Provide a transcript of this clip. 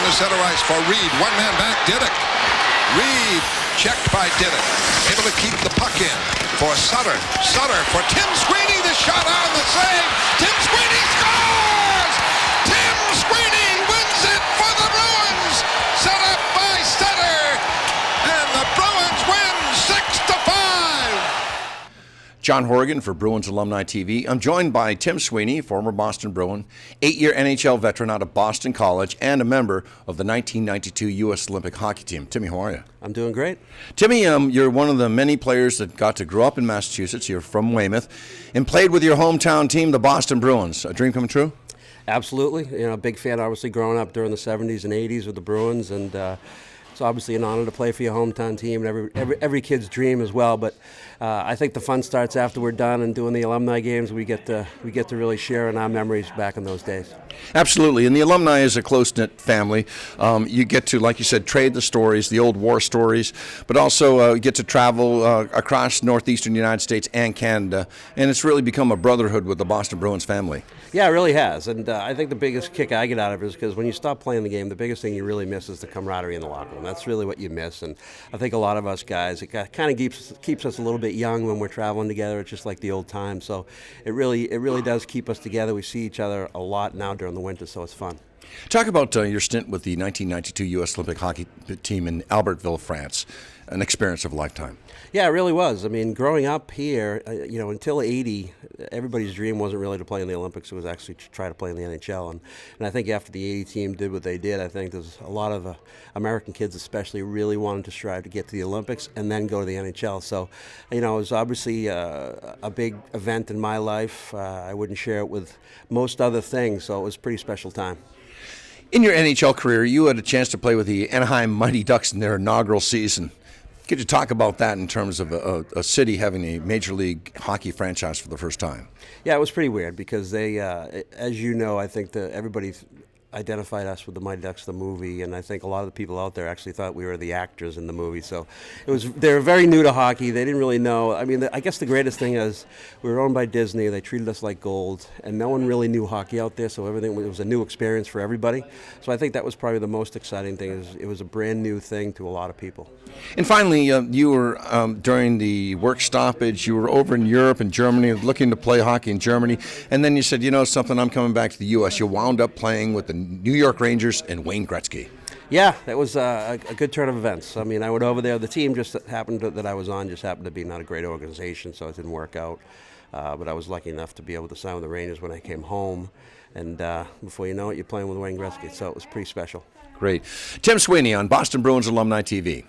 the center ice for Reed. One man back, Diddick. Reed checked by Diddick. Able to keep the puck in for Sutter. Sutter for Tim Sweeney. The shot on the save. Tim Sweeney scores! Tim Sweeney wins it for the Bruins. Set up by Sutter. And the Bruins win 6-5. John Horrigan for Bruins Alumni TV. I'm joined by Tim Sweeney, former Boston Bruin, 8-year NHL veteran out of Boston College, and a member of the 1992 U.S. Olympic hockey team. Timmy, how are you? I'm doing great. Timmy, you're one of the many players that got to grow up in Massachusetts. You're from Weymouth and played with your hometown team, the Boston Bruins. A dream come true? Absolutely. You know, big fan, obviously, growing up during the 70s and 80s with the Bruins, and it's obviously an honor to play for your hometown team, and every kid's dream as well. But I think the fun starts after we're done and doing the alumni games. We get to really share in our memories back in those days. Absolutely, and the alumni is a close-knit family. You get to, like you said, trade the stories, the old war stories, but also get to travel across northeastern United States and Canada, and it's really become a brotherhood with the Boston Bruins family. Yeah, it really has, and I think the biggest kick I get out of it is because when you stop playing the game, the biggest thing you really miss is the camaraderie in the locker room. That's really what you miss, and I think a lot of us guys, it kind of keeps us a little bit young when we're traveling together. It's just like the old times, so it really does keep us together. We see each other a lot now during the winter, so it's fun. Talk about your stint with the 1992 U.S. Olympic hockey team in Albertville, France. An experience of a lifetime. Yeah, it really was. I mean, growing up here, until '80, everybody's dream wasn't really to play in the Olympics. It was actually to try to play in the NHL. And I think after the '80 team did what they did, I think there's a lot of American kids especially really wanted to strive to get to the Olympics and then go to the NHL. So, it was obviously a big event in my life. I wouldn't share it with most other things, so it was a pretty special time. In your NHL career, you had a chance to play with the Anaheim Mighty Ducks in their inaugural season. Could you talk about that in terms of a city having a Major League Hockey franchise for the first time? Yeah, it was pretty weird because they, as you know, I think that everybody identified us with the Mighty Ducks, the movie, and I think a lot of the people out there actually thought we were the actors in the movie. So they were very new to hockey. They didn't really know. I mean, I guess the greatest thing is we were owned by Disney. They treated us like gold, and no one really knew hockey out there. So it was a new experience for everybody. So I think that was probably the most exciting thing. Is it was a brand new thing to a lot of people. And finally, you were during the work stoppage. You were over in Europe and Germany, looking to play hockey in Germany, and then you said, something, I'm coming back to the U.S. You wound up playing with the New York Rangers and Wayne Gretzky. Yeah, that was a good turn of events. I mean, I went over there. The team that I was on just happened to be not a great organization, so it didn't work out. But I was lucky enough to be able to sign with the Rangers when I came home. And before you know it, you're playing with Wayne Gretzky, so it was pretty special. Great. Tim Sweeney on Boston Bruins Alumni TV.